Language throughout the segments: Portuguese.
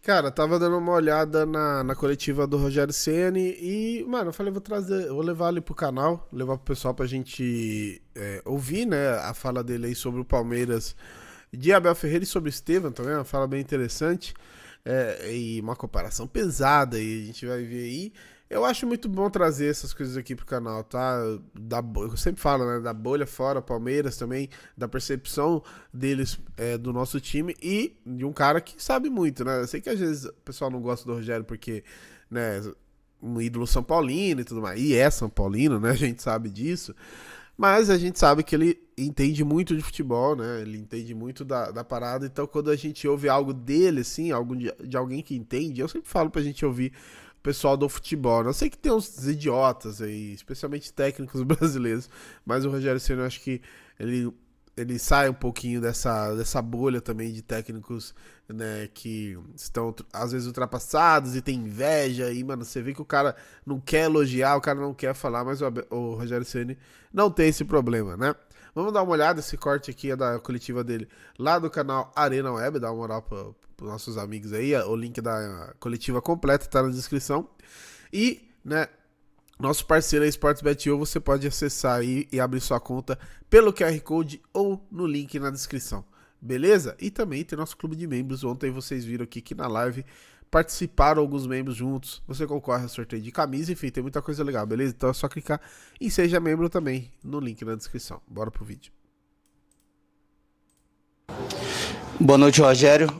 Cara, tava dando uma olhada na coletiva do Rogério Ceni e, mano, eu falei, vou levar ele pro canal, levar pro pessoal pra gente ouvir, né, a fala dele aí sobre o Palmeiras de Abel Ferreira e sobre o Estevam também, uma fala bem interessante. E uma comparação pesada aí, a gente vai ver aí. Eu acho muito bom trazer essas coisas aqui pro canal, tá? Eu sempre falo, né? Da bolha fora, Palmeiras também, da percepção deles do nosso time e de um cara que sabe muito, né? Eu sei que às vezes o pessoal não gosta do Rogério porque, né, um ídolo São Paulino e tudo mais. E é São Paulino, né? A gente sabe disso. Mas a gente sabe que ele entende muito de futebol, né? Ele entende muito da parada. Então, quando a gente ouve algo dele, assim, algo de alguém que entende, eu sempre falo pra gente ouvir o pessoal do futebol. Eu sei que tem uns idiotas aí, especialmente técnicos brasileiros, mas o Rogério Ceni, eu acho que ele, ele sai um pouquinho dessa bolha também de técnicos, né, que estão às vezes ultrapassados e tem inveja. E, mano, você vê que o cara não quer elogiar, o cara não quer falar, mas o Rogério Ceni não tem esse problema, né? Vamos dar uma olhada, esse corte aqui é da coletiva dele lá do canal Arena Web, dá uma moral para os nossos amigos aí, o link da coletiva completa tá na descrição. E, né, nosso parceiro é SportsBet.io, você pode acessar aí e abrir sua conta pelo QR Code ou no link na descrição, beleza? E também tem nosso clube de membros, ontem vocês viram aqui que na live participaram alguns membros juntos, você concorre ao sorteio de camisa, enfim, tem muita coisa legal, beleza? Então é só clicar em Seja Membro também, no link na descrição. Bora pro vídeo. Boa noite, Rogério.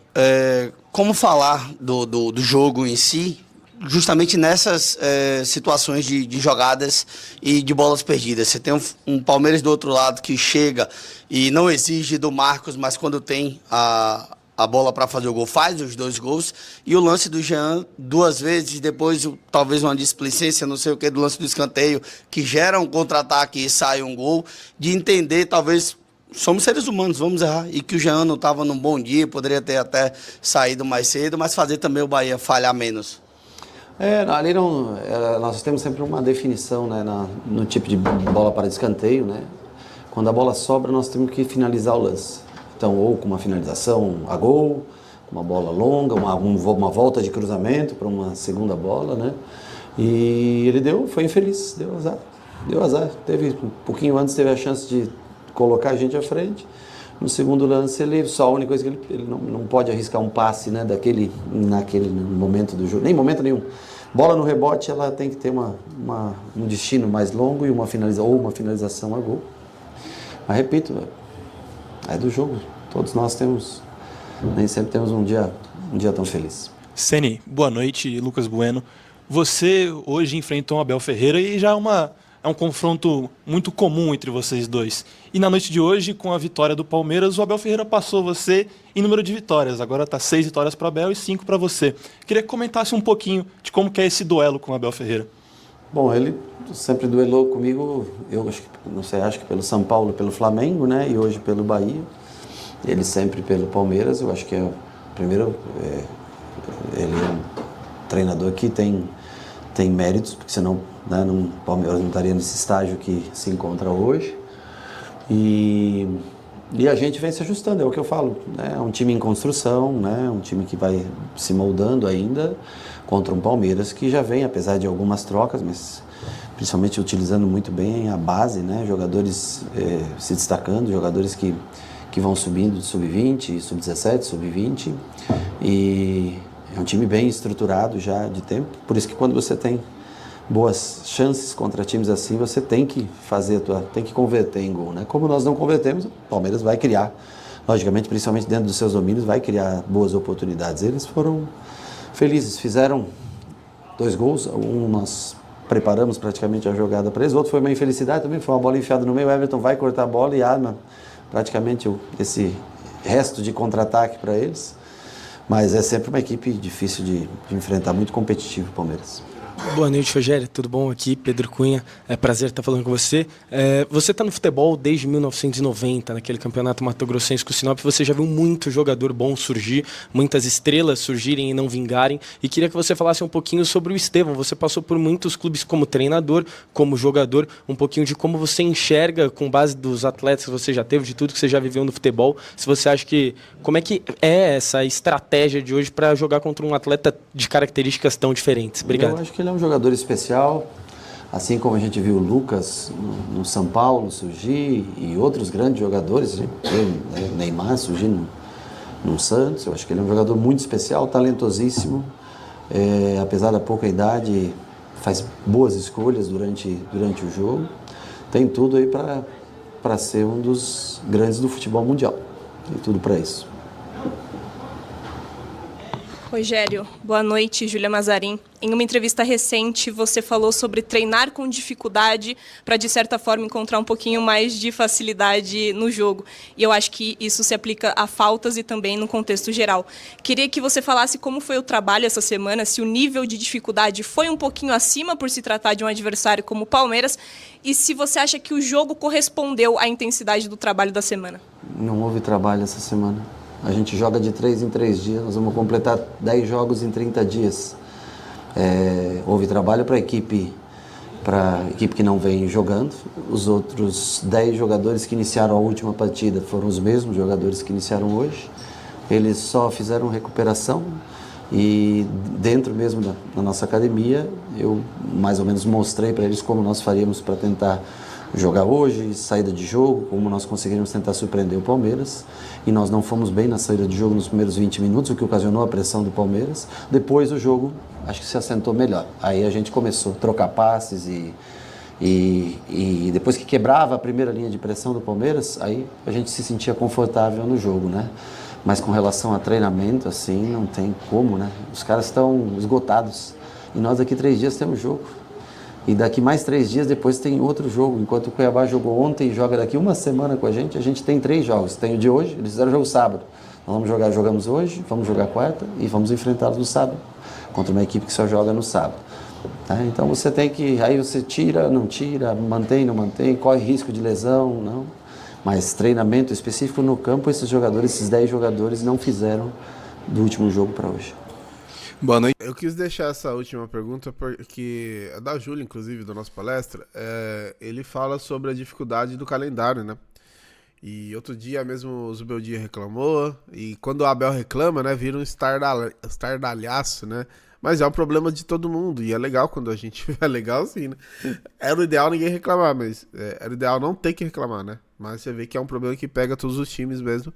Como falar do jogo em si, justamente nessas situações de jogadas e de bolas perdidas? Você tem um Palmeiras do outro lado que chega e não exige do Marcos, mas quando tem a bola para fazer o gol, faz os 2 gols. E o lance do Jean, 2 vezes, depois talvez uma displicência, não sei o que, do lance do escanteio, que gera um contra-ataque e sai um gol. De entender, talvez, somos seres humanos, vamos errar. E que o Jean não estava num bom dia, poderia ter até saído mais cedo, mas fazer também o Bahia falhar menos. Ali não, nós temos sempre uma definição, né, no tipo de bola para escanteio, né? Quando a bola sobra, nós temos que finalizar o lance. Então, ou com uma finalização a gol, uma bola longa, uma volta de cruzamento para uma segunda bola, né? E ele foi infeliz, deu azar. Um pouquinho antes teve a chance de colocar a gente à frente. No segundo lance, só a única coisa que ele não pode arriscar um passe, né, naquele momento do jogo, nem momento nenhum. Bola no rebote, ela tem que ter um destino mais longo e uma finalização a gol. Mas repito, é do jogo. Todos nós nem sempre temos um dia tão feliz. Ceni, boa noite, Lucas Bueno. Você hoje enfrentou o Abel Ferreira e já é um confronto muito comum entre vocês dois. E na noite de hoje, com a vitória do Palmeiras, o Abel Ferreira passou você em número de vitórias. Agora está 6 vitórias para o Abel e 5 para você. Queria que comentasse um pouquinho de como que é esse duelo com o Abel Ferreira. Bom, ele sempre duelou comigo, acho que pelo São Paulo, pelo Flamengo, né? E hoje pelo Bahia. Ele sempre pelo Palmeiras. Eu acho que primeiro, ele é um treinador que tem méritos, porque senão, né, o Palmeiras não estaria nesse estágio que se encontra hoje. E a gente vem se ajustando, é o que eu falo, né? É um time em construção, né? Um time que vai se moldando ainda contra um Palmeiras que já vem, apesar de algumas trocas, mas principalmente utilizando muito bem a base, né? Jogadores se destacando, jogadores que vão subindo de sub-20, sub-17, sub-20, e é um time bem estruturado já de tempo, por isso que quando você tem boas chances contra times assim, você tem que tem que converter em gol, né? Como nós não convertemos, o Palmeiras vai criar, logicamente, principalmente dentro dos seus domínios, vai criar boas oportunidades. Eles foram felizes, fizeram 2 gols, nós preparamos praticamente a jogada para eles, o outro foi uma infelicidade também, foi uma bola enfiada no meio, o Everton vai cortar a bola e arma praticamente esse resto de contra-ataque para eles, mas é sempre uma equipe difícil de enfrentar, muito competitivo o Palmeiras. Boa noite, Rogério. Tudo bom? Aqui, Pedro Cunha. É prazer estar falando com você. Você está no futebol desde 1990, naquele campeonato mato-grossense com o Sinop. Você já viu muito jogador bom surgir, muitas estrelas surgirem e não vingarem. E queria que você falasse um pouquinho sobre o Estevão. Você passou por muitos clubes como treinador, como jogador. Um pouquinho de como você enxerga, com base dos atletas que você já teve, de tudo que você já viveu no futebol. Se você acha que... Como é que é essa estratégia de hoje para jogar contra um atleta de características tão diferentes? Obrigado. Eu acho que ele é um jogador especial, assim como a gente viu o Lucas no São Paulo surgir e outros grandes jogadores, o Neymar surgir no Santos. Eu acho que ele é um jogador muito especial, talentosíssimo, apesar da pouca idade, faz boas escolhas durante o jogo. Tem tudo aí para ser um dos grandes do futebol mundial. Tem tudo para isso. Rogério, boa noite, Júlia Mazarin. Em uma entrevista recente, você falou sobre treinar com dificuldade para, de certa forma, encontrar um pouquinho mais de facilidade no jogo. E eu acho que isso se aplica a faltas e também no contexto geral. Queria que você falasse como foi o trabalho essa semana, se o nível de dificuldade foi um pouquinho acima por se tratar de um adversário como o Palmeiras e se você acha que o jogo correspondeu à intensidade do trabalho da semana. Não houve trabalho essa semana. A gente joga de 3 em 3 dias, nós vamos completar 10 jogos em 30 dias. Houve trabalho para a equipe que não vem jogando. Os outros 10 jogadores que iniciaram a última partida foram os mesmos jogadores que iniciaram hoje. Eles só fizeram recuperação e dentro mesmo da nossa academia eu mais ou menos mostrei para eles como nós faríamos para tentar jogar hoje, saída de jogo, como nós conseguiríamos tentar surpreender o Palmeiras. E nós não fomos bem na saída de jogo nos primeiros 20 minutos, o que ocasionou a pressão do Palmeiras. Depois o jogo, acho que se assentou melhor. Aí a gente começou a trocar passes e depois que quebrava a primeira linha de pressão do Palmeiras, aí a gente se sentia confortável no jogo, né? Mas com relação a treinamento, assim, não tem como, né? Os caras estão esgotados. E nós daqui 3 dias temos jogo. E daqui mais 3 dias depois tem outro jogo. Enquanto o Cuiabá jogou ontem e joga daqui uma semana com a gente tem 3 jogos. Tem o de hoje, eles fizeram o jogo sábado. Nós jogamos hoje, vamos jogar quarta e vamos enfrentá-los no sábado, contra uma equipe que só joga no sábado. Tá? Então você tem que, aí você tira, não tira, mantém, não mantém, corre risco de lesão, não. Mas treinamento específico no campo, esses 10 jogadores não fizeram do último jogo para hoje. Boa noite. Eu quis deixar essa última pergunta porque é da Júlia, inclusive, da nossa palestra. Ele fala sobre a dificuldade do calendário, né? E outro dia mesmo o Zubeldia reclamou, e quando o Abel reclama, né, vira um estardalhaço, né? Mas é um problema de todo mundo, e é legal quando a gente... É legal sim, né? Era o ideal ninguém reclamar, mas... era o ideal não ter que reclamar, né? Mas você vê que é um problema que pega todos os times mesmo.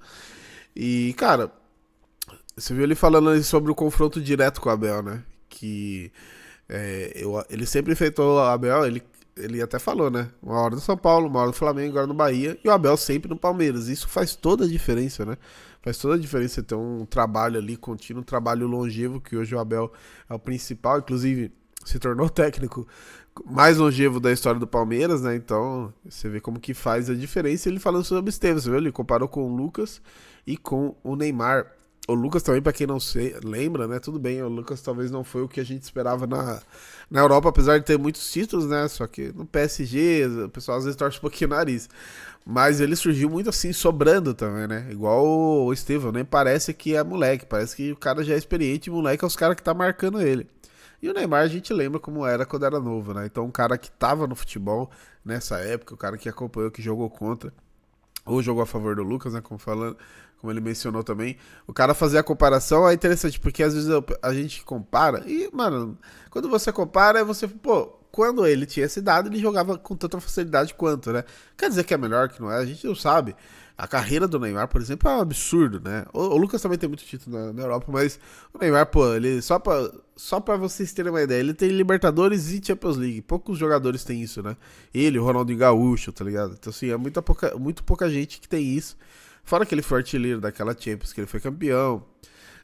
E, cara... Você viu ele falando ali sobre o confronto direto com o Abel, né? Que ele sempre enfrentou o Abel, ele até falou, né? Uma hora no São Paulo, uma hora no Flamengo, agora no Bahia, e o Abel sempre no Palmeiras. Isso faz toda a diferença, né? Faz toda a diferença ter um trabalho ali contínuo, um trabalho longevo, que hoje o Abel é o principal, inclusive se tornou o técnico mais longevo da história do Palmeiras, né? Então, você vê como que faz a diferença. Ele falando sobre o Estevão, você viu? Ele comparou com o Lucas e com o Neymar. O Lucas também, pra quem não lembra, né? Tudo bem, o Lucas talvez não foi o que a gente esperava na Europa, apesar de ter muitos títulos, né? Só que no PSG, o pessoal às vezes torce um pouquinho o nariz. Mas ele surgiu muito assim, sobrando também, né? Igual o Estevão, nem parece que é moleque, parece que o cara já é experiente, e moleque é os caras que tá marcando ele. E o Neymar a gente lembra como era quando era novo, né? Então um cara que tava no futebol nessa época, o cara que acompanhou, que jogou contra, ou jogou a favor do Lucas, né? Como ele mencionou também, o cara fazer a comparação é interessante, porque às vezes a gente compara, e, mano, quando você compara, você, quando ele tinha essa idade, ele jogava com tanta facilidade quanto, né? Quer dizer que é melhor, que não é? A gente não sabe. A carreira do Neymar, por exemplo, é um absurdo, né? O Lucas também tem muito título na Europa, mas o Neymar, ele só pra vocês terem uma ideia, ele tem Libertadores e Champions League. Poucos jogadores têm isso, né? Ele, o Ronaldinho Gaúcho, tá ligado? Então, assim, é muito pouca gente que tem isso. Fora que ele foi artilheiro daquela Champions, que ele foi campeão,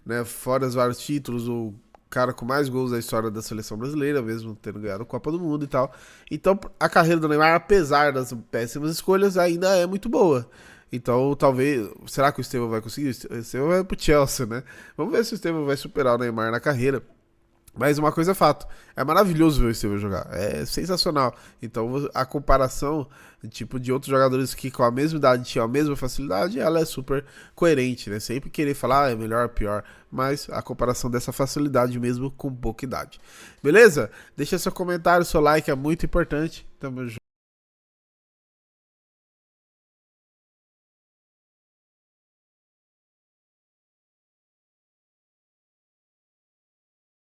né? Fora os vários títulos, o cara com mais gols da história da seleção brasileira, mesmo tendo ganhado a Copa do Mundo e tal. Então, a carreira do Neymar, apesar das péssimas escolhas, ainda é muito boa. Então, talvez... Será que o Estevão vai conseguir? O Estevão vai pro Chelsea, né? Vamos ver se o Estevão vai superar o Neymar na carreira. Mas uma coisa é fato, é maravilhoso ver o Estevão jogar, é sensacional. Então a comparação tipo de outros jogadores que com a mesma idade tinham a mesma facilidade, ela é super coerente, né? Sempre querer falar é melhor, pior, mas a comparação dessa facilidade mesmo com pouca idade. Beleza? Deixa seu comentário, seu like, é muito importante. Tamo junto.